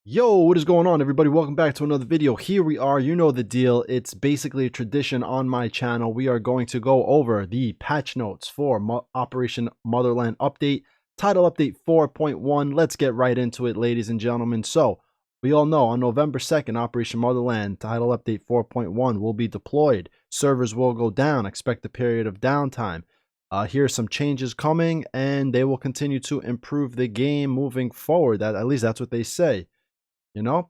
Yo, what is going on, everybody? Welcome back to another video. Here we are. You know the deal. It's basically a tradition on my channel. We are going to go over the patch notes for Operation Motherland update, title update 4.1. Let's get right into it, ladies and gentlemen. So, we all know on November 2nd, Operation Motherland, title update 4.1 will be deployed. Servers will go down. Expect a period of downtime. Here are some changes coming, and they will continue to improve the game moving forward. At least that's what they say.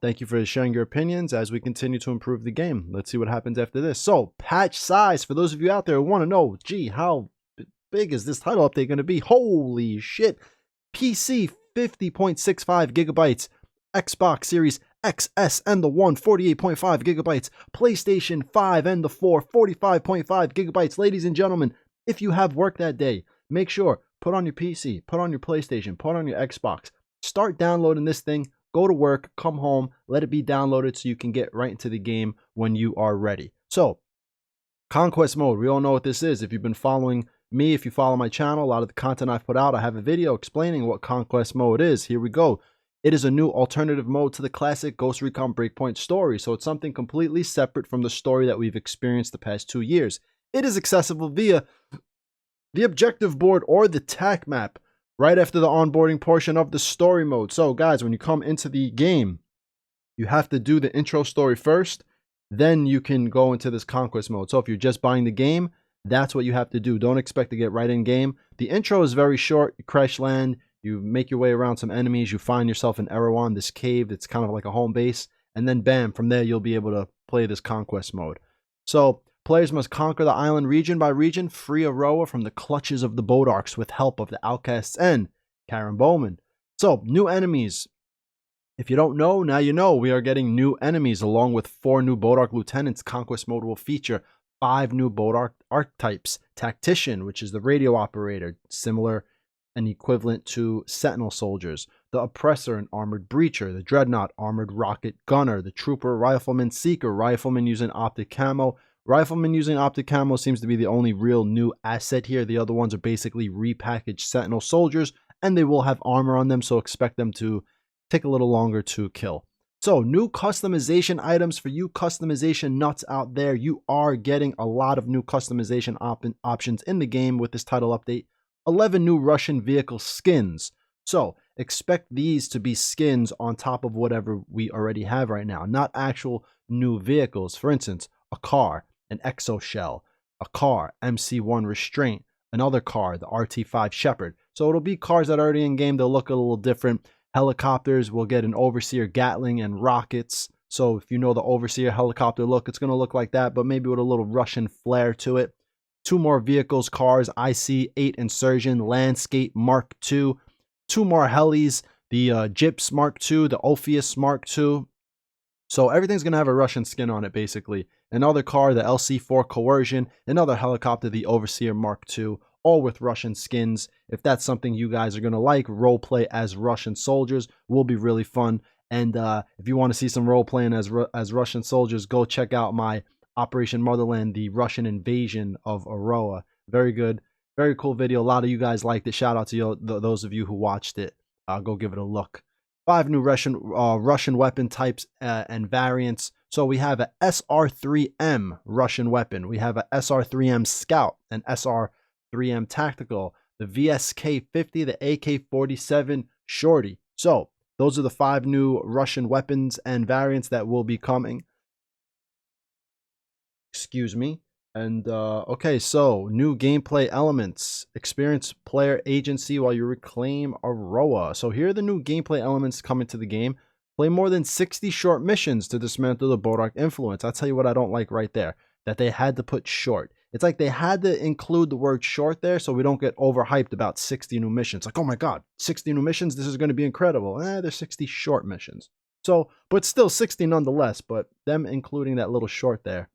Thank you for sharing your opinions as we continue to improve the game. Let's see what happens after this. So, patch size, for those of you out there who want to know, gee, how big is this title update going to be? Holy shit. PC, 50.65 gigabytes. Xbox Series XS and the 1, 48.5 gigabytes. PlayStation 5 and the 4, 45.5 gigabytes. Ladies and gentlemen, if you have work that day, make sure, put on your PC, put on your PlayStation, put on your Xbox. Start downloading this thing. Go to work, come home, let it be downloaded so you can get right into the game when you are ready. So, Conquest Mode, we all know what this is. If you've been following me, if you follow my channel, a lot of the content I've put out, I have a video explaining what Conquest Mode is. Here we go. It is a new alternative mode to the classic Ghost Recon Breakpoint story, so it's something completely separate from the story that we've experienced the past 2 years. It is accessible via the objective board or the TAC map, right after the onboarding portion of the story mode. So guys, when you come into the game, you have to do the intro story first, then you can go into this conquest mode. So if you're just buying the game, that's what you have to do. Don't expect to get right in game. The intro is very short. You crash land, you make your way around some enemies, you find yourself in Erewhon, this cave that's kind of like a home base, and then bam, from there you'll be able to play this conquest mode. So players must conquer the island region by region, free Aroa from the clutches of the Bodarks with help of the Outcasts and Karen Bowman. So, new enemies. If you don't know, now you know. We are getting new enemies along with 4 new Bodark lieutenants. Conquest Mode will feature 5 new Bodark archetypes. Tactician, which is the radio operator, similar and equivalent to Sentinel soldiers. The Oppressor and Armored Breacher. The Dreadnought, Armored Rocket Gunner. The Trooper, Rifleman Seeker. Rifleman using Optic Camo. Rifleman using Optic Camo seems to be the only real new asset here. The other ones are basically repackaged Sentinel soldiers, and they will have armor on them, so expect them to take a little longer to kill. So, new customization items for you customization nuts out there. You are getting a lot of new customization options in the game with this title update. 11 new Russian vehicle skins. So, expect these to be skins on top of whatever we already have right now, not actual new vehicles. For instance, a car, an Exoshell, a car, MC1 Restraint, another car, the RT5 Shepherd. So it'll be cars that are already in game. They'll look a little different. Helicopters will get an Overseer Gatling and rockets. So if you know the Overseer helicopter look, it's going to look like that, but maybe with a little Russian flair to it. 2 more vehicles, cars, IC-8 Insurgent, Landscape Mark II. 2 more helis, the Gyps Mark II, the Ophius Mark II. So everything's going to have a Russian skin on it, basically. Another car, the LC-4 Coercion. Another helicopter, the Overseer Mark II. All with Russian skins. If that's something you guys are going to like, roleplay as Russian soldiers will be really fun. And if you want to see some roleplaying as Russian soldiers, go check out my Operation Motherland, the Russian invasion of Aroa. Very good. Very cool video. A lot of you guys liked it. Shout out to those of you who watched it. Go give it a look. 5 new Russian weapon types and variants. So we have a SR-3M Russian weapon. We have a SR-3M Scout, an SR-3M Tactical, the VSK-50, the AK-47 Shorty. So those are the 5 new Russian weapons and variants that will be coming. Excuse me. And okay, so new gameplay elements. Experience player agency while you reclaim Aroa. So here are the new gameplay elements coming to the game. Play more than 60 short missions to dismantle the Bodark influence. I'll tell you what I don't like right there. That they had to put short. It's like they had to include the word short there so we don't get overhyped about 60 new missions. Like, oh my god, 60 new missions? This is going to be incredible. There's 60 short missions. So, but still 60 nonetheless. But them including that little short there.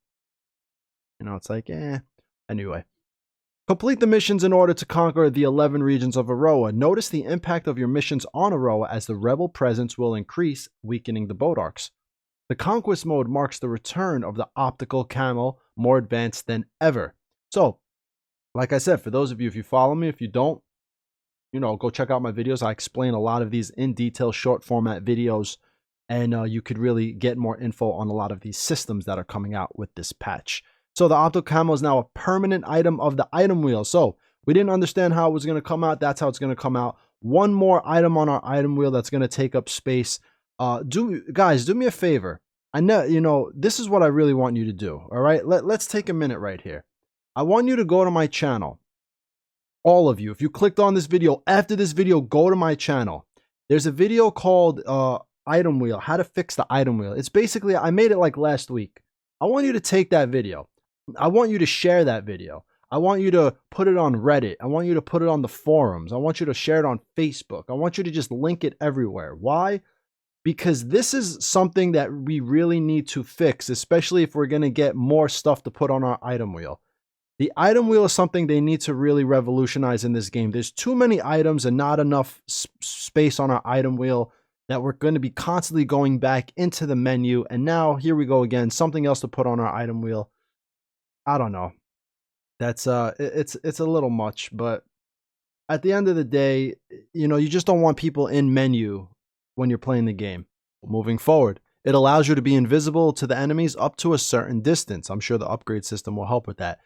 It's like, Anyway. Complete the missions in order to conquer the 11 regions of Aroa. Notice the impact of your missions on Aroa as the rebel presence will increase, weakening the Bodarks. The Conquest Mode marks the return of the Optical Camo, more advanced than ever. So, like I said, for those of you, if you follow me, if you don't, go check out my videos. I explain a lot of these in detail, short format videos and you could really get more info on a lot of these systems that are coming out with this patch. So the Optical Camo is now a permanent item of the item wheel. So we didn't understand how it was going to come out. That's how it's going to come out. One more item on our item wheel that's going to take up space. Guys, do me a favor. I know, this is what I really want you to do. All right, let's take a minute right here. I want you to go to my channel. All of you, if you clicked on this video, after this video, go to my channel. There's a video called item wheel, how to fix the item wheel. It's basically, I made it like last week. I want you to take that video. I want you to share that video. I want you to put it on Reddit. I want you to put it on the forums. I want you to share it on Facebook. I want you to just link it everywhere. Why? Because this is something that we really need to fix, especially if we're going to get more stuff to put on our item wheel. The item wheel is something they need to really revolutionize in this game. There's too many items and not enough space on our item wheel that we're going to be constantly going back into the menu. And now here we go again, something else to put on our item wheel. I don't know. That's it's a little much, but at the end of the day, you just don't want people in menu when you're playing the game. Moving forward, it allows you to be invisible to the enemies up to a certain distance. I'm sure the upgrade system will help with that.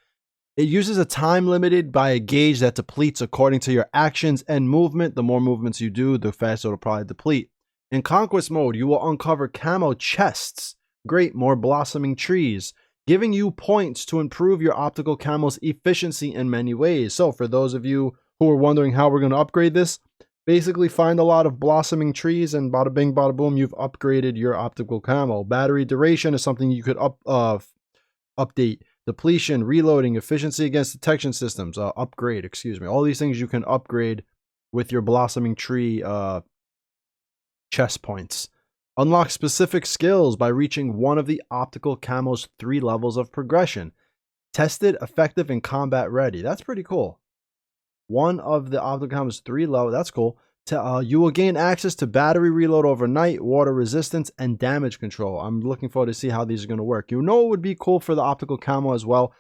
It uses a time limited by a gauge that depletes according to your actions and movement. The more movements you do, the faster it'll probably deplete. In Conquest Mode, you will uncover camo chests. Great, more blossoming trees, giving you points to improve your optical camo's efficiency in many ways. So for those of you who are wondering how we're going to upgrade this, basically find a lot of blossoming trees and bada bing, bada boom, you've upgraded your optical camo. Battery duration is something you could update. Depletion, reloading, efficiency against detection systems, upgrade, excuse me. All these things you can upgrade with your blossoming tree chest points. Unlock specific skills by reaching one of the optical camo's 3 levels of progression. Tested, effective, and combat ready. That's pretty cool. One of the optical camo's 3 levels, that's cool. You will gain access to battery reload overnight, water resistance, and damage control. I'm looking forward to see how these are going to work. It would be cool for the optical camo as well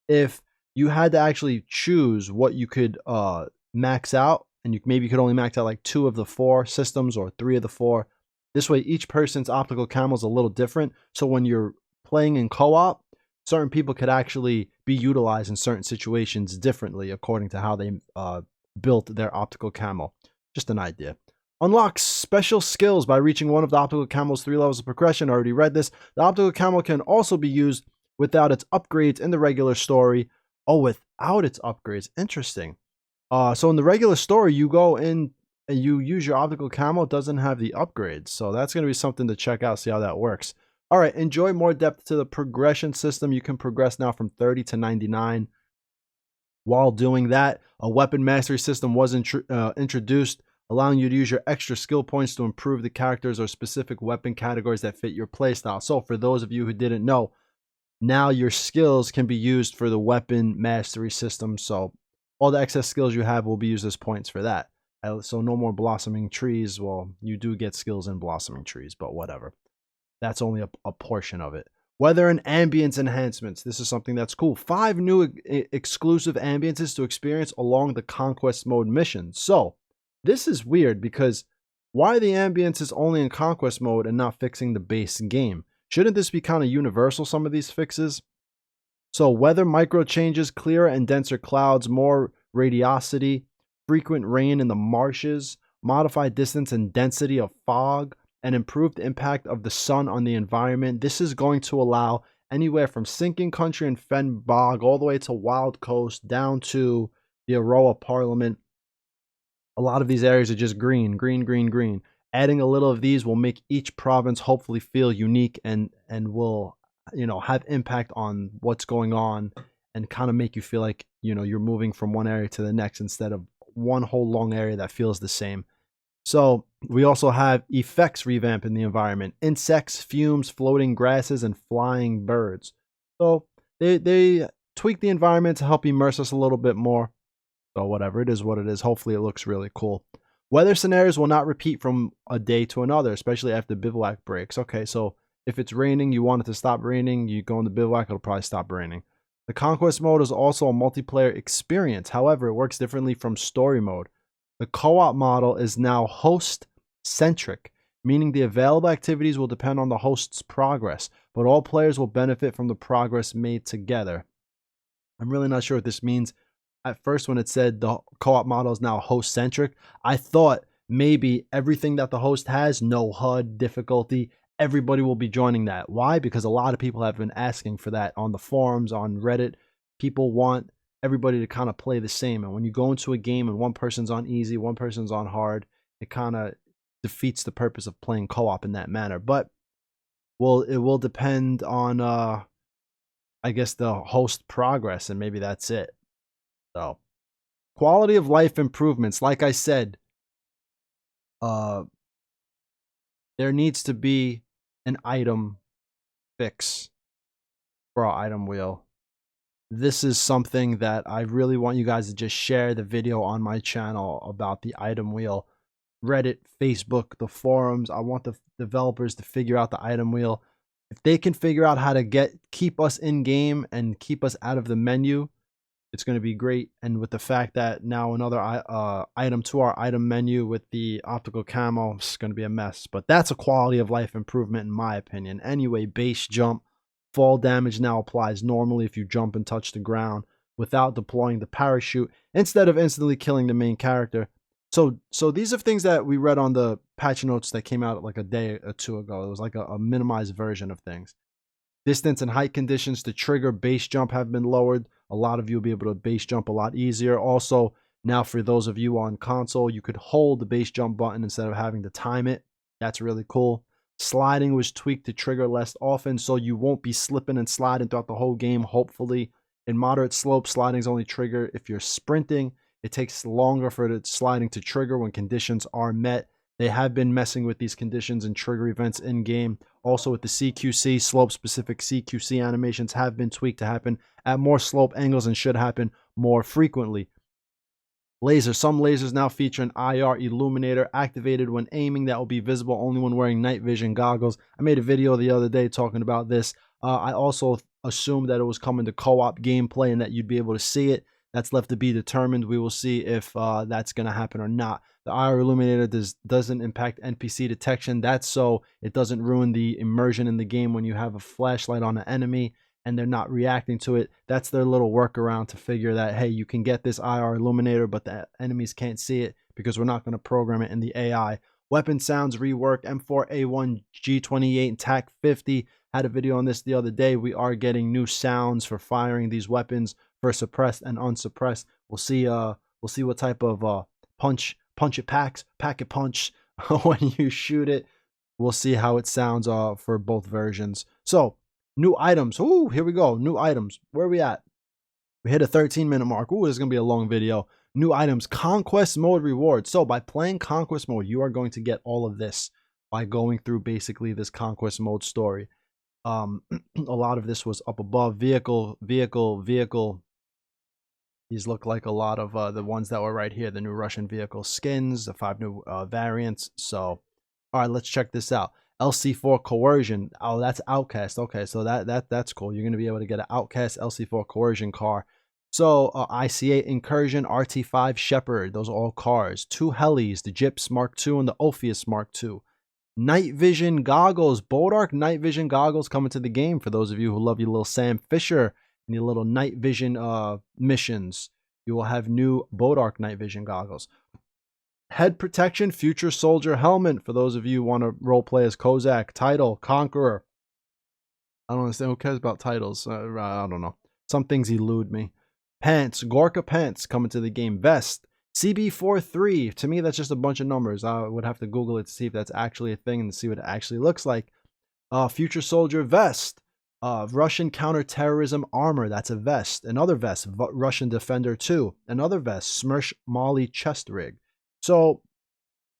if you had to actually choose what you could max out, and maybe you could only max out like 2 of the 4 systems or 3 of the 4. This way, each person's optical camo is a little different. So when you're playing in co-op, certain people could actually be utilized in certain situations differently according to how they built their optical camo. Just an idea. Unlock special skills by reaching one of the optical camo's 3 levels of progression. I already read this. The optical camo can also be used without its upgrades in the regular story. Oh, without its upgrades. Interesting. So in the regular story, you go in and you use your optical camo. It doesn't have the upgrades. So that's going to be something to check out, see how that works. All right, enjoy more depth to the progression system. You can progress now from 30 to 99. While doing that, a weapon mastery system was introduced, allowing you to use your extra skill points to improve the characters or specific weapon categories that fit your playstyle. So for those of you who didn't know, now your skills can be used for the weapon mastery system. So all the excess skills you have will be used as points for that. So no more blossoming trees. Well, you do get skills in blossoming trees, but whatever. That's only a portion of it. Weather and ambience enhancements. This is something that's cool. 5 new exclusive ambiences to experience along the Conquest Mode mission. So this is weird because why the ambience is only in Conquest Mode and not fixing the base game? Shouldn't this be kind of universal, some of these fixes? So weather micro changes, clearer and denser clouds, more radiosity, frequent rain in the marshes, modified distance and density of fog, and improved impact of the sun on the environment. This is going to allow anywhere from sinking country and fen bog all the way to wild coast down to the Aroa Parliament. A lot of these areas are just green, green, green, green. Adding a little of these will make each province hopefully feel unique and will, have impact on what's going on and kind of make you feel like, you're moving from one area to the next instead of one whole long area that feels the same. So we also have effects revamp in the environment: insects, fumes, floating grasses, and flying birds. So they tweak the environment to help immerse us a little bit more. So whatever, it is what it is. Hopefully it looks really cool. Weather scenarios will not repeat from a day to another, especially after bivouac breaks. Okay, so if it's raining, you want it to stop raining, you go in the bivouac, it'll probably stop raining. The Conquest Mode is also a multiplayer experience. However, it works differently from story mode. The co-op model is now host-centric, meaning the available activities will depend on the host's progress, but all players will benefit from the progress made together. I'm really not sure what this means. At first, when it said the co-op model is now host-centric, I thought maybe everything that the host has, no HUD, difficulty, everybody will be joining that. Why? Because a lot of people have been asking for that on the forums, on Reddit. People want everybody to kind of play the same. And when you go into a game and one person's on easy, one person's on hard, it kind of defeats the purpose of playing co-op in that manner. But it will depend on I guess the host progress, and maybe that's it. So quality of life improvements, like I said, there needs to be an item fix for our item wheel. This is something that I really want you guys to just share the video on my channel about the item wheel. Reddit, Facebook, the forums. I want the developers to figure out the item wheel. If they can figure out how to keep us in game and keep us out of the menu, it's going to be great. And with the fact that now another item to our item menu with the optical camo, it's going to be a mess. But that's a quality of life improvement in my opinion. Anyway, base jump. Fall damage now applies normally if you jump and touch the ground without deploying the parachute instead of instantly killing the main character. So these are things that we read on the patch notes that came out like a day or two ago. It was like a minimized version of things. Distance and height conditions to trigger base jump have been lowered. A lot of you will be able to base jump a lot easier. Also, now for those of you on console, you could hold the base jump button instead of having to time it. That's really cool. Sliding was tweaked to trigger less often, so you won't be slipping and sliding throughout the whole game, hopefully. In moderate slopes, slidings only trigger if you're sprinting. It takes longer for the sliding to trigger when conditions are met. They have been messing with these conditions and trigger events in-game. Also with the CQC, slope-specific CQC animations have been tweaked to happen at more slope angles and should happen more frequently. Laser. Some lasers now feature an IR illuminator activated when aiming that will be visible only when wearing night vision goggles. I made a video the other day talking about this. I also assumed that it was coming to co-op gameplay and that you'd be able to see it. That's left to be determined. We will see if that's going to happen or not. The IR illuminator doesn't impact NPC detection. That's so it doesn't ruin the immersion in the game when you have a flashlight on an enemy and they're not reacting to it. That's their little workaround to figure that, hey, you can get this IR illuminator, but the enemies can't see it because we're not going to program it in the AI. Weapon sounds rework. M4A1, G28, and TAC 50. Had a video on this the other day. We are getting new sounds for firing these weapons for suppressed and unsuppressed. We'll see what type of punch it pack it punch when you shoot it. We'll see how it sounds for both versions. So new items. Ooh, here we go. New items. Where are we at? We hit a 13-minute mark. Ooh, this is gonna be a long video. New items. Conquest Mode rewards. So by playing Conquest Mode, you are going to get all of this by going through basically this Conquest Mode story. A lot of this was up above. Vehicle. These look like a lot of the ones that were right here. The new Russian vehicle skins, the 5 new variants. So, all right, let's check this out. LC4 Coercion. Oh, that's Outcast. Okay, so that's cool. You're going to be able to get an Outcast LC4 Coercion car. So, IC8 Incursion, RT5 Shepherd. Those are all cars. 2 helis, the Gyps Mark II and the Ophius Mark II. Night Vision Goggles. Bodark Night Vision Goggles coming to the game for those of you who love your little Sam Fisher and your little night vision missions. You will have new Bodark Night Vision Goggles. Head Protection Future Soldier Helmet for those of you who want to roleplay as Kozak. Title Conqueror. I don't understand. Who cares about titles? I don't know. Some things elude me. Pants. Gorka Pants coming to the game. Vest. CB43. To me, that's just a bunch of numbers. I would have to Google it to see if that's actually a thing and to see what it actually looks like. Future Soldier Vest. Russian Counterterrorism Armor. That's a vest. Another vest. Russian Defender 2. Another vest. Smersh Mali Chest Rig. So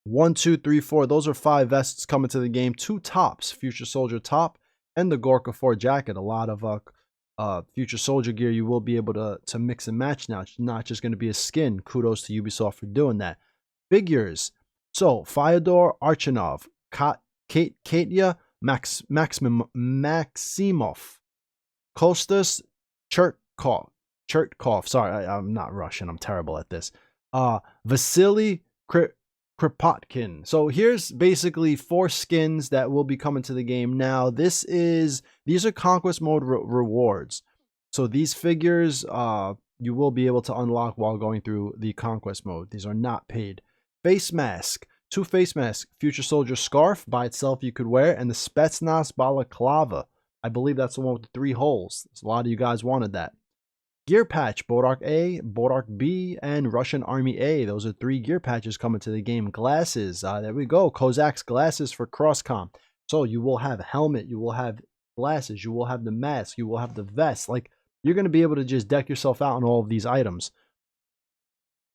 1, 2, 3, 4. Those are 5 vests coming to the game. 2 tops. Future Soldier top and the Gorka 4 jacket. A lot of Future Soldier gear you will be able to mix and match now. It's not just going to be a skin. Kudos to Ubisoft for doing that. Figures. So Fyodor Archinov, Katya Maximov, Kostas Chertkov. Sorry, I'm not Russian. I'm terrible at this. Vasily Kropotkin. So here's basically 4 skins that will be coming to the game now. These are Conquest Mode rewards. So these figures you will be able to unlock while going through the Conquest Mode. These are not paid. Face mask. 2 face masks. Future Soldier scarf by itself you could wear, and the Spetsnaz balaclava. I believe that's the one with the 3 holes. A lot of you guys wanted that. Gear patch, Bodark A, Bodark B, and Russian Army A. Those are 3 gear patches coming to the game. Glasses, there we go. Kozak's glasses for cross-com. So you will have helmet, you will have glasses, you will have the mask, you will have the vest. Like, you're going to be able to just deck yourself out on all of these items.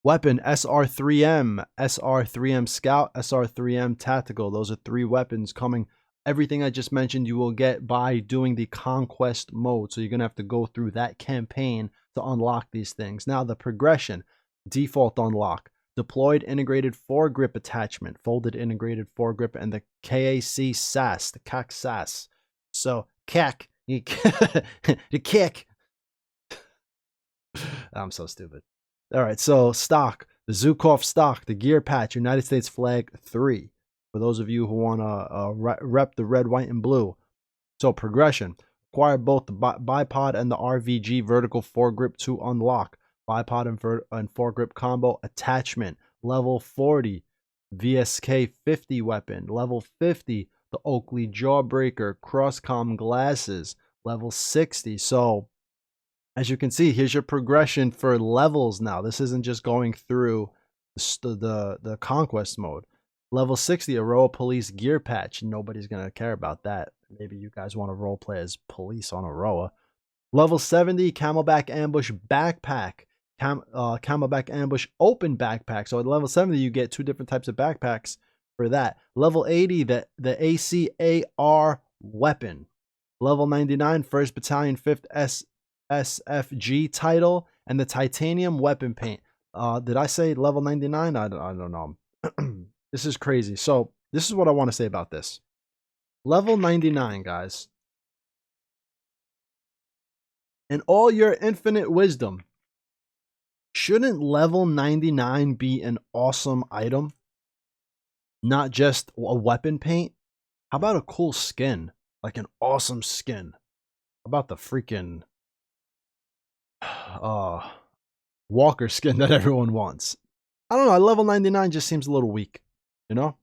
Weapon, SR3M, SR3M Scout, SR3M Tactical. Those are 3 weapons coming. Everything I just mentioned you will get by doing the Conquest Mode. So you're going to have to go through that campaign to unlock these things. Now the progression, default unlock, deployed integrated foregrip attachment, folded integrated foregrip, and the KAC SAS, the CAC SAS. So CAC, the kick. I'm so stupid. All right, so stock, the Zukov stock, the gear patch, United States flag 3. For those of you who want to rep the red, white, and blue. So progression. Acquire both the bipod and the RVG vertical foregrip to unlock. Bipod and foregrip combo attachment. Level 40. VSK 50 weapon. Level 50. The Oakley Jawbreaker. Crosscom glasses. Level 60. So, as you can see, here's your progression for levels now. This isn't just going through the Conquest Mode. Level 60, Aroa Police Gear Patch. Nobody's going to care about that. Maybe you guys want to roleplay as police on Aroa. Level 70, Camelback Ambush Backpack. Camelback Ambush Open Backpack. So at level 70, you get 2 different types of backpacks for that. Level 80, the ACAR Weapon. Level 99, 1st Battalion 5th SFG title. And the Titanium Weapon Paint. Did I say level 99? I don't know. This is crazy. So this is what I want to say about this. Level 99, guys. In all your infinite wisdom, shouldn't level 99 be an awesome item? Not just a weapon paint? How about a cool skin? Like an awesome skin? How about the freaking Walker skin that everyone wants? I don't know. Level 99 just seems a little weak. You know,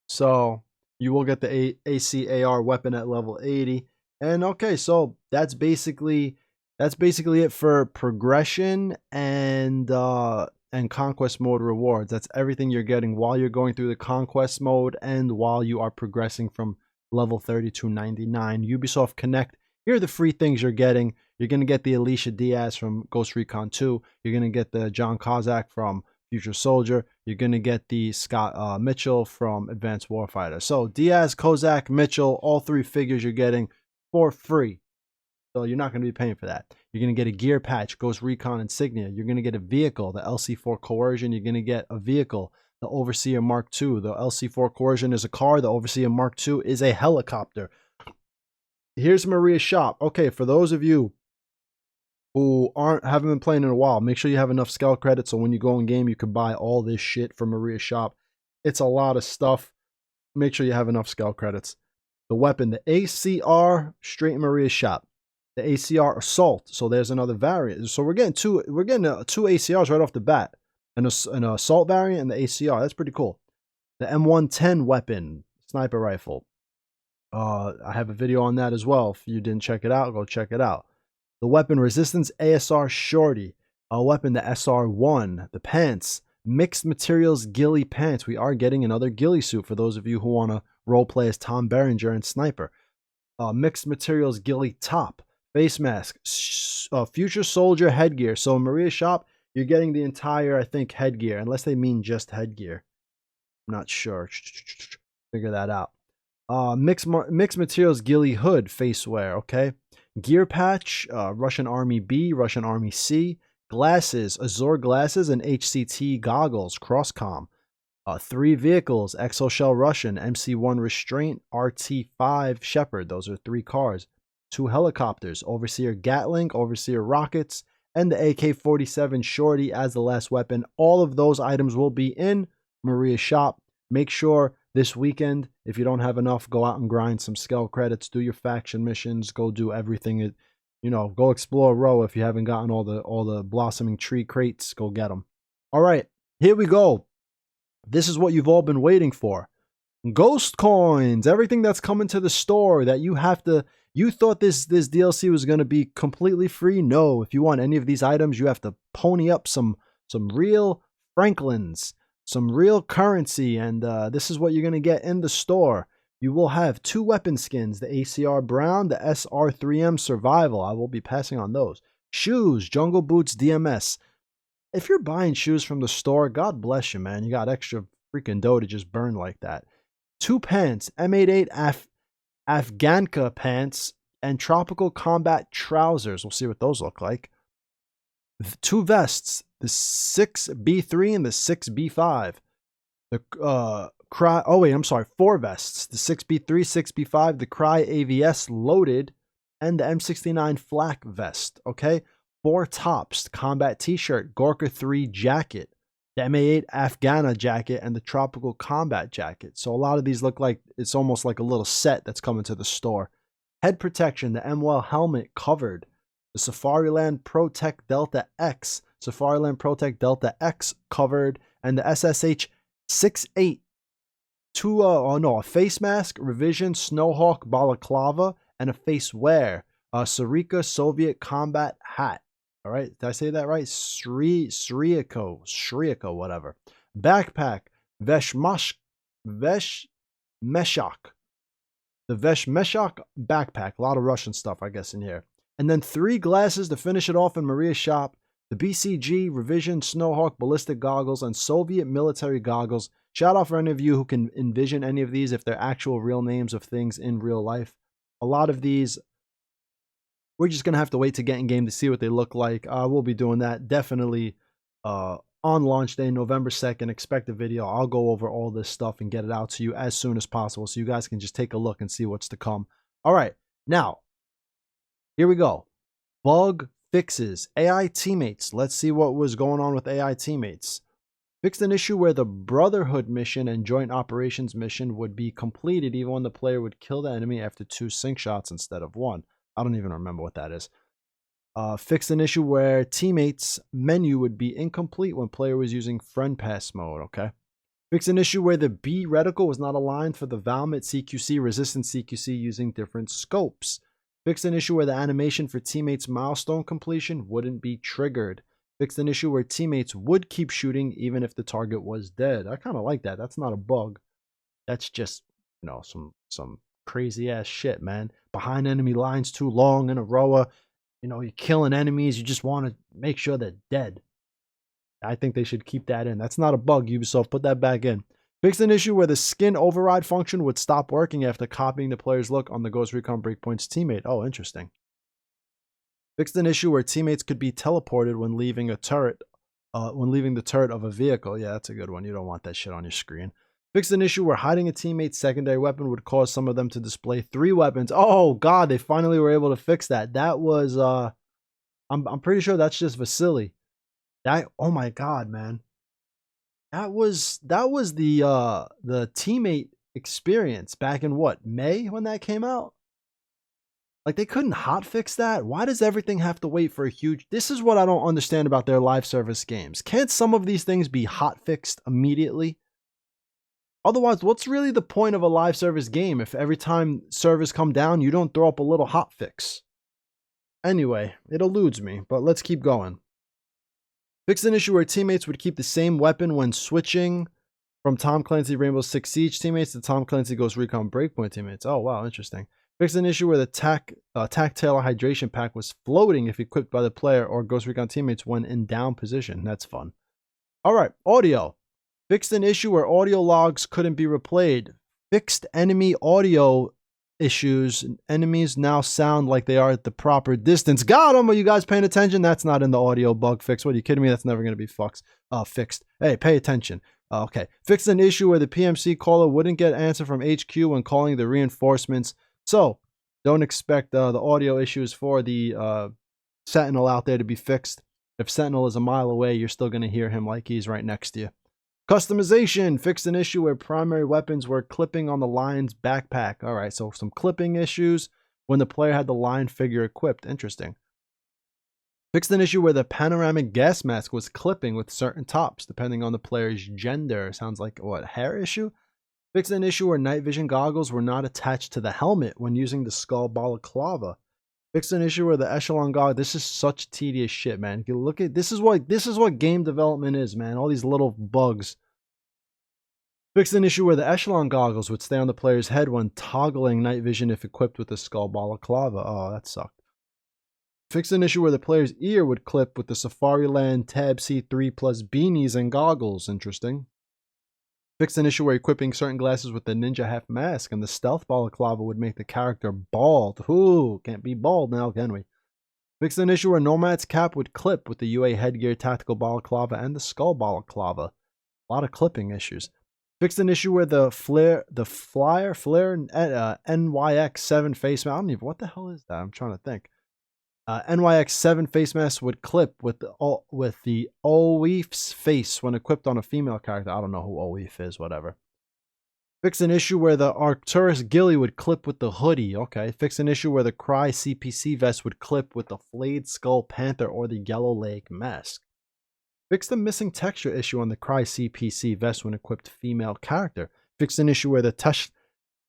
so you will get the ACAR weapon at level 80, and okay, so that's basically it for progression and Conquest Mode rewards. That's everything you're getting while you're going through the Conquest Mode and while you are progressing from level 30 to 99. Ubisoft Connect. Here are the free things you're getting. You're gonna get the Alicia Diaz from Ghost Recon 2. You're gonna get the John Kozak from Future Soldier. You're going to get the Scott Mitchell from Advanced Warfighter. So Diaz, Kozak, Mitchell, all 3 figures you're getting for free. So you're not going to be paying for that. You're going to get a gear patch, Ghost Recon Insignia. You're going to get a vehicle, the LC4 Coercion. You're going to get a vehicle, the Overseer Mark II. The LC4 Coercion is a car. The Overseer Mark II is a helicopter. Here's Maria's shop. Okay, for those of you who haven't been playing in a while, make sure you have enough scout credits so when you go in game you can buy all this shit from Maria's shop. It's a lot of stuff. Make sure you have enough scout credits. The weapon, the ACR, straight in Maria's shop. The ACR Assault. So there's another variant. So we're getting two ACRs right off the bat. An assault variant and the ACR. That's pretty cool. The M110 weapon, sniper rifle. I have a video on that as well. If you didn't check it out, go check it out. The weapon Resistance ASR Shorty, a weapon the SR1, the pants, Mixed Materials Ghillie pants. We are getting another ghillie suit for those of you who want to roleplay as Tom Berenger and Sniper. Mixed Materials Ghillie top, face mask, Future Soldier headgear. So in Maria's shop, you're getting the entire, I think, headgear, unless they mean just headgear. I'm not sure. Figure that out. Mixed Materials Ghillie hood face wear, okay? Gear patch, Russian Army B, Russian Army C, glasses, Azure glasses, and HCT goggles, crosscom. 3 vehicles, Exoshell Russian, MC1 Restraint, RT5 Shepherd. Those are 3 cars. 2 helicopters, Overseer Gatling, Overseer rockets, and the AK-47 Shorty as the last weapon. All of those items will be in Maria's shop. Make sure this weekend, if you don't have enough, go out and grind some skill credits, do your faction missions, go do everything. Go explore Row if you haven't gotten all the blossoming tree crates. Go get them. All right, here we go. This is what you've all been waiting for. Ghost coins, everything that's coming to the store that you have to. You thought this DLC was going to be completely free? No. If you want any of these items, you have to pony up some real Franklins, some real currency, and this is what you're going to get in the store. You will have 2 weapon skins, the ACR Brown, the SR3M Survival. I will be passing on those. Shoes, Jungle Boots DMS. If you're buying shoes from the store, God bless you, man. You got extra freaking dough to just burn like that. 2 pants, M88 Afghanka pants, and Tropical Combat trousers. We'll see what those look like. 2 vests, the 6B3 and the 6B5. The 4 vests, the 6B3, 6B5, the Cry AVS loaded, and the M69 flak vest. Okay, 4 tops, combat t-shirt, Gorka 3 jacket, the MA8 Afghana jacket, and the Tropical Combat jacket. So a lot of these look like it's almost like a little set that's coming to the store. Head protection, the MWell helmet covered, the Safariland Protect Delta X, Safariland Protect Delta X covered, and the SSH 68. A face mask, revision, Snowhawk balaclava, and a face wear, Sarika Soviet combat hat. All right, did I say that right? Shrieko, whatever. Backpack, Veshmeshak. The Veshmeshak backpack. A lot of Russian stuff, I guess, in here. And then 3 glasses to finish it off in Maria's shop. The BCG, Revision, Snowhawk, ballistic goggles, and Soviet military goggles. Shout out for any of you who can envision any of these if they're actual real names of things in real life. A lot of these, we're just going to have to wait to get in game to see what they look like. We'll be doing that definitely on launch day, November 2nd. Expect a video. I'll go over all this stuff and get it out to you as soon as possible so you guys can just take a look and see what's to come. All right, now, here we go. Bug fixes. AI teammates. Let's see what was going on with AI teammates. Fixed an issue where the Brotherhood mission and Joint Operations mission would be completed even when the player would kill the enemy after 2 sync shots instead of 1. I don't even remember what that is. Fixed an issue where teammates menu would be incomplete when player was using friend pass mode. Okay. Fixed an issue where the B reticle was not aligned for the Valmet CQC resistant CQC using different scopes. Fixed an issue where the animation for teammates milestone completion wouldn't be triggered. Fixed an issue where teammates would keep shooting even if the target was dead. I kind of like that. That's not a bug. That's just, some crazy ass shit, man. Behind enemy lines too long in a row. You're killing enemies. You just want to make sure they're dead. I think they should keep that in. That's not a bug, Ubisoft. Put that back in. Fixed an issue where the skin override function would stop working after copying the player's look on the Ghost Recon Breakpoint's teammate. Oh, interesting. Fixed an issue where teammates could be teleported when leaving a turret, the turret of a vehicle. Yeah, that's a good one. You don't want that shit on your screen. Fixed an issue where hiding a teammate's secondary weapon would cause some of them to display 3 weapons. Oh God, they finally were able to fix that. That was I'm pretty sure that's just Vasily. Oh my God, man. That was the teammate experience back in what, May when that came out? Like, they couldn't hotfix that? Why does everything have to wait for a huge... This is what I don't understand about their live service games. Can't some of these things be hotfixed immediately? Otherwise, what's really the point of a live service game if every time servers come down, you don't throw up a little hotfix? Anyway, it eludes me, but let's keep going. Fixed an issue where teammates would keep the same weapon when switching from Tom Clancy Rainbow Six Siege teammates to Tom Clancy Ghost Recon Breakpoint teammates. Oh, wow, interesting. Fixed an issue where the tactile hydration pack was floating if equipped by the player or Ghost Recon teammates when in down position. That's fun. All right, audio. Fixed an issue where audio logs couldn't be replayed. Fixed enemy audio issues. Enemies now sound like they are at the proper distance. Got them. Are you guys paying attention? That's not in the audio bug fix. What, are you kidding me? That's never going to be fixed. Hey, pay attention. Okay. Fixed an issue where the PMC caller wouldn't get answer from HQ when calling the reinforcements. So, don't expect the audio issues for the Sentinel out there to be fixed. If Sentinel is a mile away, you're still going to hear him like he's right next to you. Customization fixed an issue where primary weapons were clipping on the lion's backpack. All right, so some clipping issues when the player had the lion figure equipped. Interesting. Fixed an issue where the panoramic gas mask was clipping with certain tops, depending on the player's gender. Sounds like, what, hair issue? Fixed an issue where night vision goggles were not attached to the helmet when using the skull balaclava. Fixed an issue where the echelon goggles. This is such tedious shit, man. You look at this is what game development is, man. All these little bugs. Fixed an issue where the echelon goggles would stay on the player's head when toggling night vision if equipped with the skull balaclava. Oh, that sucked. Fixed an issue where the player's ear would clip with the Safariland Tab C3 plus beanies and goggles. Interesting. Fixed an issue where equipping certain glasses with the ninja half mask and the stealth balaclava would make the character bald. Ooh, can't be bald now, can we? Fixed an issue where Nomad's cap would clip with the UA headgear tactical balaclava and the skull balaclava. A lot of clipping issues. Fixed an issue where the Flare NYX7 face mask. I don't even, what the hell is that? I'm trying to think. NYX7 face mask would clip with the Oweef's face when equipped on a female character. I don't know who Oweef is, whatever. Fix an issue where the Arcturus ghillie would clip with the hoodie. Okay. Fix an issue where the Cry CPC vest would clip with the flayed skull panther or the yellow leg mask. Fix the missing texture issue on the Cry CPC vest when equipped female character. Fix an issue where the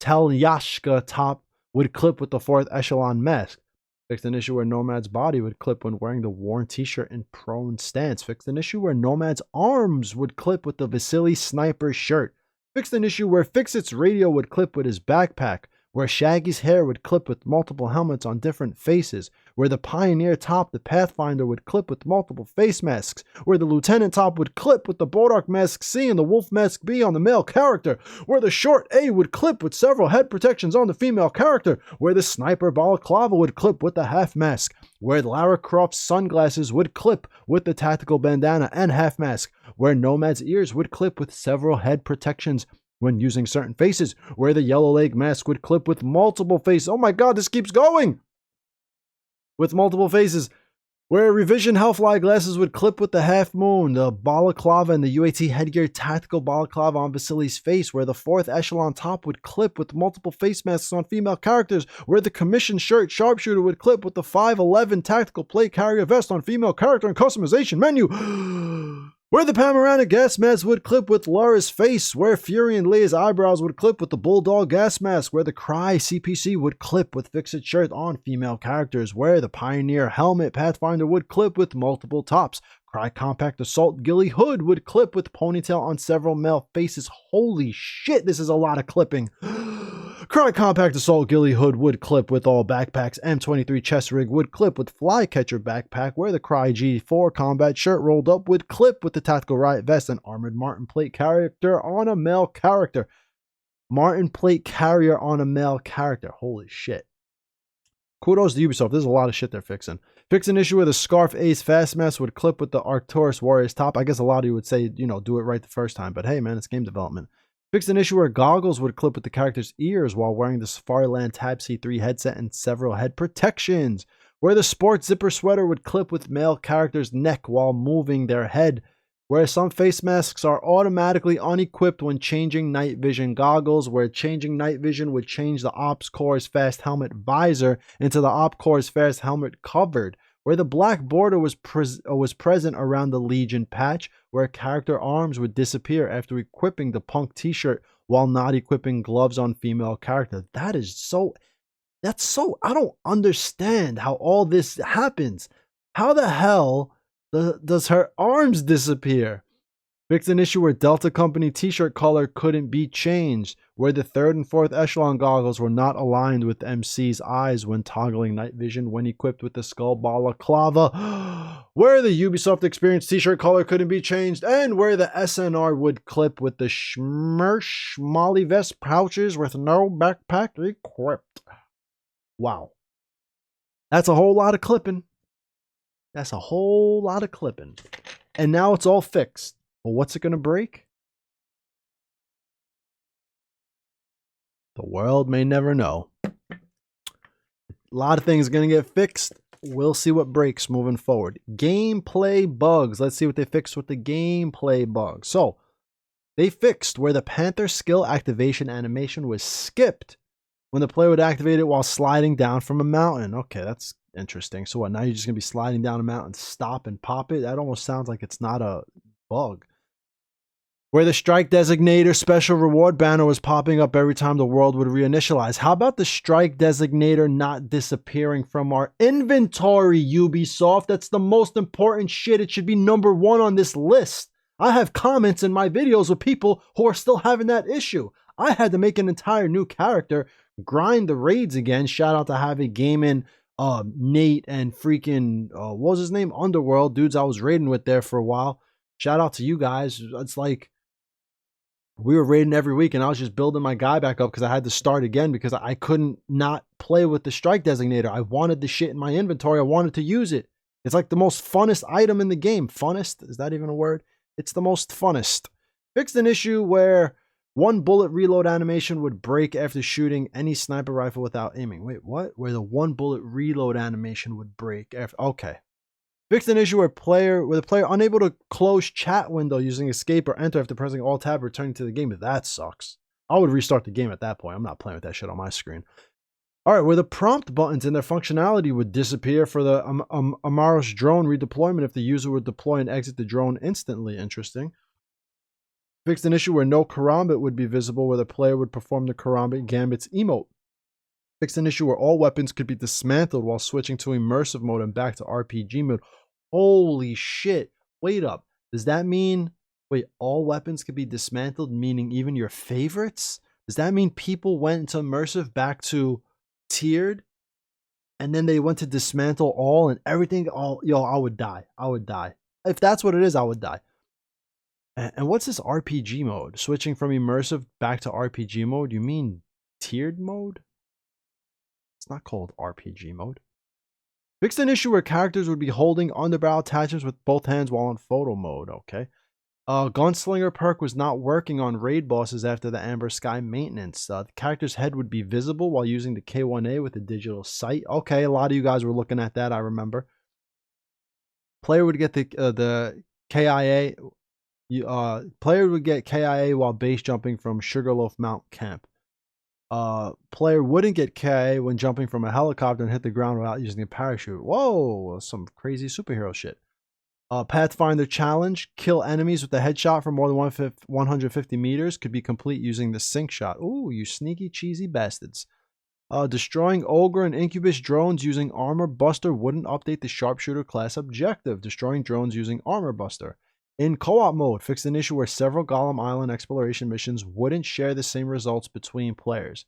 Telyashka top would clip with the 4th echelon mask. Fixed an issue where Nomad's body would clip when wearing the worn t-shirt in prone stance. Fixed an issue where Nomad's arms would clip with the Vasily sniper shirt. Fixed an issue where Fixit's radio would clip with his backpack. Where Shaggy's hair would clip with multiple helmets on different faces. Where the Pioneer top, the Pathfinder, would clip with multiple face masks. Where the Lieutenant top would clip with the Bodark mask C and the Wolf mask B on the male character. Where the Short A would clip with several head protections on the female character. Where the Sniper balaclava would clip with the half mask. Where Lara Croft's sunglasses would clip with the tactical bandana and half mask. Where Nomad's ears would clip with several head protections when using certain faces, where the yellow leg mask would clip with multiple faces. Oh my god, this keeps going! With multiple faces. Where Revision Hellfly glasses would clip with the half moon, the balaclava and the UAT headgear tactical balaclava on Vasily's face, where the 4th echelon top would clip with multiple face masks on female characters, where the commission shirt sharpshooter would clip with the 511 tactical plate carrier vest on female character and customization menu. Where the panoramic gas mask would clip with Lara's face, where Fury and Leia's eyebrows would clip with the Bulldog gas mask, where the Cry CPC would clip with Fixit shirt on female characters, where the Pioneer helmet Pathfinder would clip with multiple tops, Cry Compact Assault Ghillie hood would clip with ponytail on several male faces. Holy shit, this is a lot of clipping. Cry Compact Assault Ghillie hood would clip with all backpacks. M23 chest rig would clip with Flycatcher backpack, where the Cry G4 combat shirt rolled up would clip with the Tactical Riot vest and Armored Martin plate character on a male character. Martin plate carrier on a male character. Holy shit. Kudos to Ubisoft. There's a lot of shit they're fixing. Fix an issue where the Scarf Ace Fast Mask would clip with the Arcturus Warriors top. I guess a lot of you would say, you know, do it right the first time. But hey, man, it's game development. Fixed an issue where goggles would clip with the character's ears while wearing the Safariland Tab C3 headset and several head protections. Where the sports zipper sweater would clip with male character's neck while moving their head. Where some face masks are automatically unequipped when changing night vision goggles. Where changing night vision would change the Ops Core's fast helmet visor into the Op Core's fast helmet covered. Where the black border was present around the Legion patch, where character arms would disappear after equipping the Punk t-shirt while not equipping gloves on female character. That's so, I don't understand how all this happens. How the hell does her arms disappear? Fixed an issue where Delta Company t-shirt color couldn't be changed, where the 3rd and 4th echelon goggles were not aligned with MC's eyes when toggling night vision when equipped with the skull balaclava, where the Ubisoft Experience t-shirt color couldn't be changed, and where the SNR would clip with the Schmersh Molly vest pouches with no backpack equipped. Wow. That's a whole lot of clipping. That's a whole lot of clipping. And now it's all fixed. Well, what's it going to break? The world may never know. A lot of things are going to get fixed. We'll see what breaks moving forward. Gameplay bugs. Let's see what they fixed with the gameplay bugs. So, They fixed where the Panther skill activation animation was skipped when the player would activate it while sliding down from a mountain. Okay, that's interesting. So what, now you're just going to be sliding down a mountain, stop and pop it? That almost sounds like it's not a bug. Where the strike designator special reward banner was popping up every time the world would reinitialize. How about the strike designator not disappearing from our inventory, Ubisoft? That's the most important shit. It should be number 1 on this list. I have comments in my videos with people who are still having that issue. I had to make an entire new character, grind the raids again. Shout out to Javi Gaming, Nate, and freaking, what was his name? Underworld. Dudes I was raiding with there for a while. Shout out to you guys. It's like, we were raiding every week and I was just building my guy back up because I had to start again because I couldn't not play with the strike designator. I wanted the shit in my inventory. I wanted to use it. It's like the most funnest item in the game. Funnest? Is that even a word? It's the most funnest. Fixed an issue where one bullet reload animation would break after shooting any sniper rifle without aiming. Wait, what? Where the one bullet reload animation would break after... Okay. Fixed an issue where the player unable to close chat window using escape or enter after pressing alt tab returning to the game. That sucks. I would restart the game at that point. I'm not playing with that shit on my screen. All right, where the prompt buttons and their functionality would disappear for the Amaros drone redeployment if the user would deploy and exit the drone instantly. Interesting. Fixed an issue where no karambit would be visible where the player would perform the karambit gambit's emote. Fixed an issue where all weapons could be dismantled while switching to immersive mode and back to RPG mode. Holy shit. Wait up. Does that mean, wait, all weapons could be dismantled, meaning even your favorites? Does that mean people went into immersive back to tiered and then they went to dismantle all and everything? All, yo, I would die. I would die. If that's what it is, I would die. And what's this RPG mode? Switching from immersive back to RPG mode? You mean tiered mode? It's not called RPG mode. Fixed an issue where characters would be holding underbarrel attachments with both hands while in photo mode. Okay. Gunslinger perk was not working on raid bosses after the Amber Sky maintenance. The character's head would be visible while using the K1A with a digital sight. Okay, a lot of you guys were looking at that, I remember. Player would get the KIA. Player would get KIA while base jumping from Sugarloaf Mount Camp. Player wouldn't get KIA when jumping from a helicopter and hit the ground without using a parachute. Whoa, some crazy superhero shit. Pathfinder challenge, kill enemies with a headshot from more than 150 meters could be complete using the sync shot. Ooh, you sneaky cheesy bastards. Destroying Ogre and Incubus drones using Armor Buster wouldn't update the Sharpshooter class objective. Destroying drones using Armor Buster. In co-op mode, fixed an issue where several Golem Island exploration missions wouldn't share the same results between players.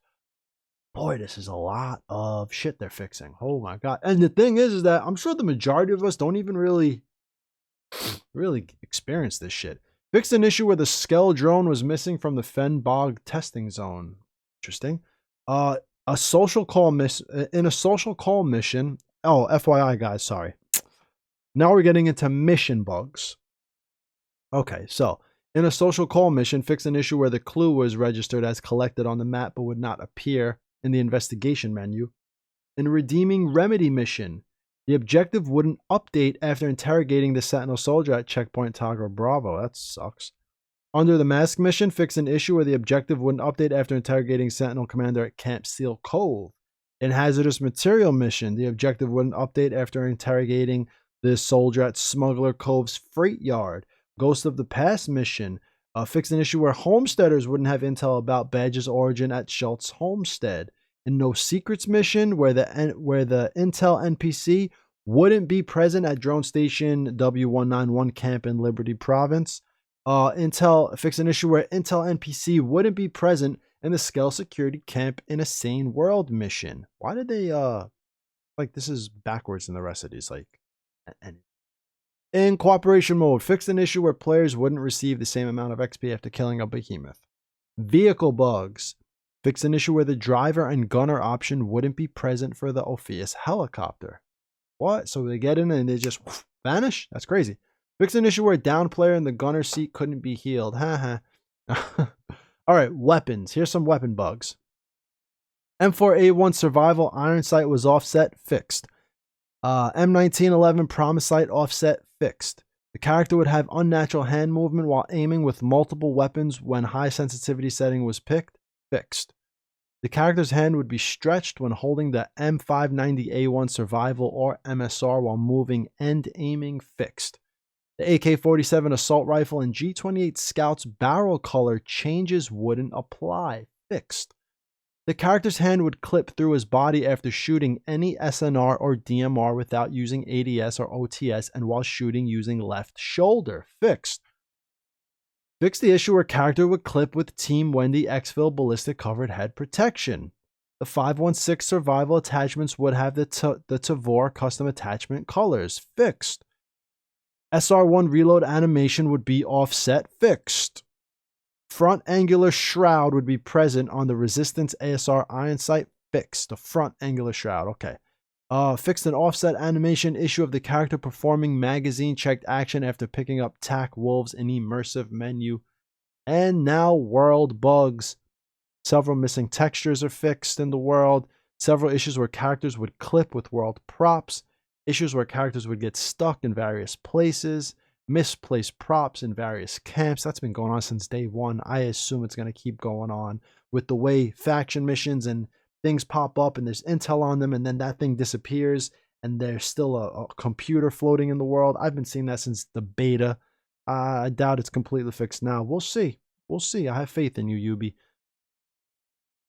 Boy, this is a lot of shit they're fixing. Oh my god. And the thing is that I'm sure the majority of us don't even really experience this shit. Fixed an issue where the Skell drone was missing from the Fen Bog testing zone. Interesting. A social call in a social call mission. Oh, FYI guys, sorry. Now we're getting into mission bugs. Okay, so in a social call mission, fix an issue where the clue was registered as collected on the map but would not appear in the investigation menu. In a redeeming remedy mission, the objective wouldn't update after interrogating the Sentinel soldier at checkpoint Tagra Bravo. That sucks. Under the mask mission, fix an issue where the objective wouldn't update after interrogating Sentinel commander at Camp Seal Cove. In hazardous material mission, the objective wouldn't update after interrogating the soldier at Smuggler Cove's freight yard. Ghost of the Past mission, fixed an issue where homesteaders wouldn't have intel about Badge's origin at Schultz Homestead. In No Secrets mission, where the intel NPC wouldn't be present at Drone Station W191 camp in Liberty Province. Fix an issue where intel NPC wouldn't be present in the Skell Security Camp in a Sane World mission. Why did they like this is backwards in the rest of these? Like, in cooperation mode, fixed an issue where players wouldn't receive the same amount of XP after killing a behemoth. Vehicle bugs. Fixed an issue where the driver and gunner option wouldn't be present for the Ophius helicopter. What? So they get in and they just vanish? That's crazy. Fixed an issue where down player in the gunner seat couldn't be healed. Haha. Alright, weapons. Here's some weapon bugs. M4A1 survival iron sight was offset, fixed. M1911 promise sight offset, fixed. The character would have unnatural hand movement while aiming with multiple weapons when high sensitivity setting was picked, fixed. The character's hand would be stretched when holding the M590A1 survival or MSR while moving and aiming, fixed. The AK-47 assault rifle and G28 Scout's barrel color changes wouldn't apply, fixed. The character's hand would clip through his body after shooting any SNR or DMR without using ADS or OTS and while shooting using left shoulder, fixed. Fix the issue where character would clip with Team Wendy Exfil ballistic covered head protection. The 516 survival attachments would have the Tavor custom attachment colors, fixed. SR1 reload animation would be offset, fixed. Front angular shroud would be present on the Resistance ASR iron sight, fixed. The front angular shroud, okay. Fixed an offset animation issue of the character performing magazine checked action after picking up TAC Wolves in immersive menu. And now world bugs. Several missing textures are fixed in the world. Several issues where characters would clip with world props. Issues where characters would get stuck in various places. Misplaced props in various camps. That's been going on since day one. I assume it's going to keep going on with the way faction missions and things pop up and there's intel on them and then that thing disappears and there's still a computer floating in the world. I've been seeing that since the beta. I doubt it's completely fixed now. We'll see. We'll see. I have faith in you, Yubi.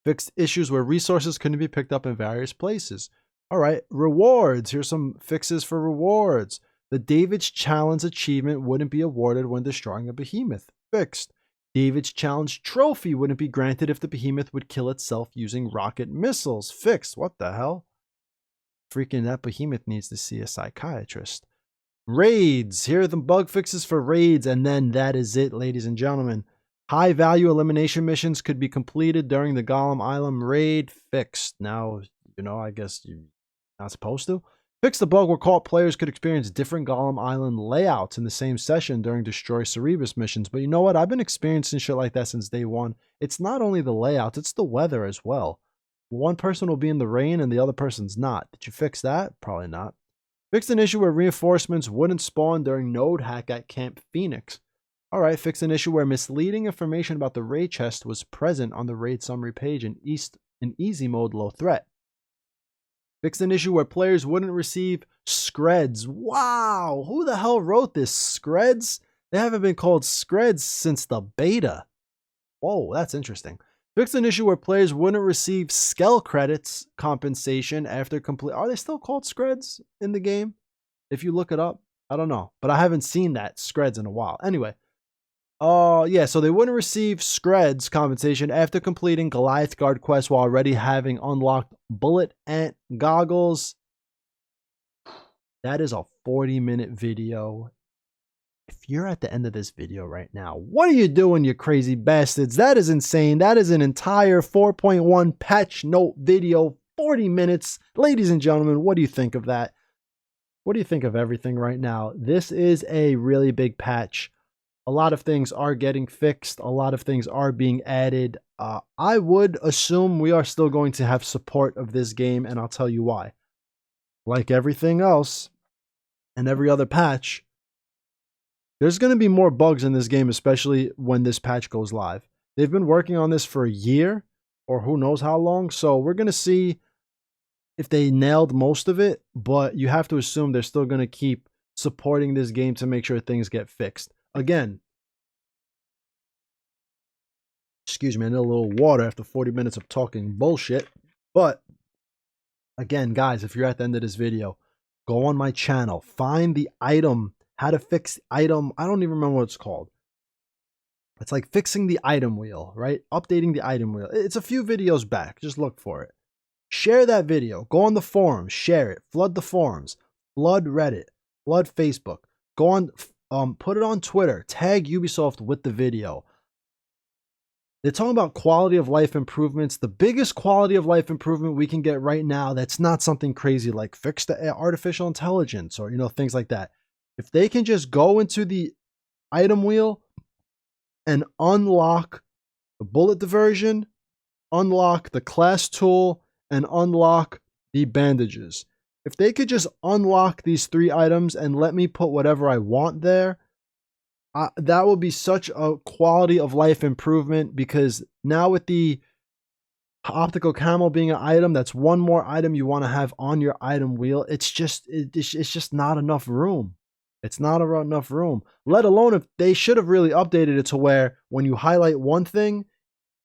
Fixed issues where resources couldn't be picked up in various places. All right, rewards. Here's some fixes for rewards. The David's Challenge achievement wouldn't be awarded when destroying a behemoth. Fixed. David's Challenge trophy wouldn't be granted if the behemoth would kill itself using rocket missiles. Fixed. What the hell? Freaking that behemoth needs to see a psychiatrist. Raids. Here are the bug fixes for raids, and then that is it, ladies and gentlemen. High value elimination missions could be completed during the Golem Island raid. Fixed. Now, I guess you're not supposed to. Fix the bug where caught players could experience different Golem Island layouts in the same session during Destroy Cerebus missions. But you know what? I've been experiencing shit like that since day one. It's not only the layouts, it's the weather as well. One person will be in the rain and the other person's not. Did you fix that? Probably not. Fixed an issue where reinforcements wouldn't spawn during node hack at Camp Phoenix. Alright, fixed an issue where misleading information about the raid chest was present on the raid summary page in easy mode low threat. Fixed an issue where players wouldn't receive Screds. Wow! Who the hell wrote this? Screds? They haven't been called Screds since the beta. Whoa, that's interesting. Fixed an issue where players wouldn't receive Skell credits compensation after complete. Are they still called Screds in the game? If you look it up, I don't know. But I haven't seen that Screds in a while. Anyway. Yeah, so they wouldn't receive Screds compensation after completing Goliath Guard quest while already having unlocked Bullet Ant goggles. That is a 40-minute video. If you're at the end of this video right now, what are you doing, you crazy bastards? That is insane. That is an entire 4.1 patch note video, 40 minutes. Ladies and gentlemen, what do you think of that? What do you think of everything right now? This is a really big patch. A lot of things are getting fixed. A lot of things are being added. I would assume we are still going to have support of this game, and I'll tell you why. Like everything else and every other patch, there's going to be more bugs in this game, especially when this patch goes live. They've been working on this for a year or who knows how long, so we're going to see if they nailed most of it, but you have to assume they're still going to keep supporting this game to make sure things get fixed. Again, excuse me, I need a little water after 40 minutes of talking bullshit. But again, guys, if you're at the end of this video, go on my channel, find the item, how to fix item. I don't even remember what it's called. It's like fixing the item wheel, right? Updating the item wheel. It's a few videos back. Just look for it. Share that video. Go on the forums, share it, flood the forums, flood Reddit, flood Facebook. Go on. Put it on Twitter. Tag Ubisoft with the video. They're talking about quality of life improvements. The biggest quality of life improvement we can get right now, that's not something crazy like fix the artificial intelligence or, things like that. If they can just go into the item wheel and unlock the bullet diversion, unlock the class tool, and unlock the bandages. If they could just unlock these 3 items and let me put whatever I want there, that would be such a quality of life improvement, because now with the optical camo being an item, that's one more item you want to have on your item wheel. It's just not enough room. It's not enough room. Let alone, if they should have really updated it to where when you highlight one thing,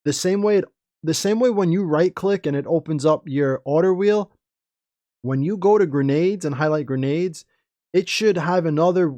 the same way when you right click and it opens up your order wheel, when you go to grenades and highlight grenades, it should have another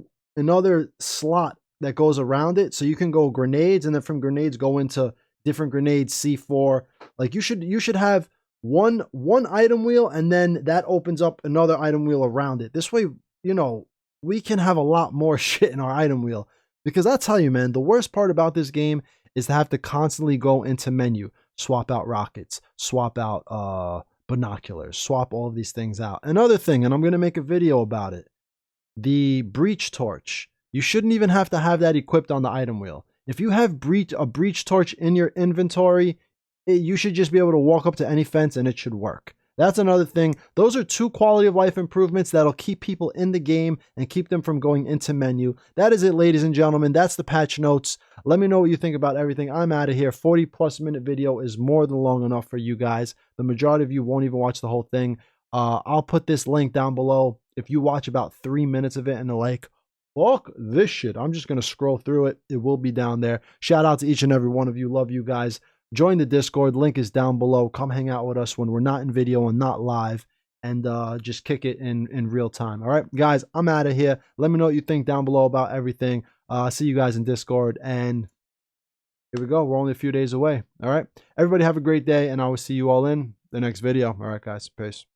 slot that goes around it, so you can go grenades, and then from grenades go into different grenades, C4. Like you should have one item wheel, and then that opens up another item wheel around it. This way, you know, we can have a lot more shit in our item wheel. Because I'll tell you, man, the worst part about this game is to have to constantly go into menu, swap out rockets, swap out binoculars, swap all of these things out. Another thing, and I'm going to make a video about it, the breach torch. You shouldn't even have to have that equipped on the item wheel. If you have a breach torch in your inventory, you should just be able to walk up to any fence and it should work. That's another thing. Those are 2 quality of life improvements that'll keep people in the game and keep them from going into menu. That is it, ladies and gentlemen. That's the patch notes. Let me know what you think about everything. I'm out of here. 40+ minute video is more than long enough for you guys. The majority of you won't even watch the whole thing. I'll put this link down below. If you watch about 3 minutes of it and are like, fuck this shit, I'm just going to scroll through it, it will be down there. Shout out to each and every one of you. Love you guys. Join the Discord. Link is down below. Come hang out with us when we're not in video and not live, and just kick it in real time. All right, guys, I'm out of here. Let me know what you think down below about everything. See you guys in Discord, and here we go. We're only a few days away. All right, everybody have a great day, and I will see you all in the next video. All right, guys, peace.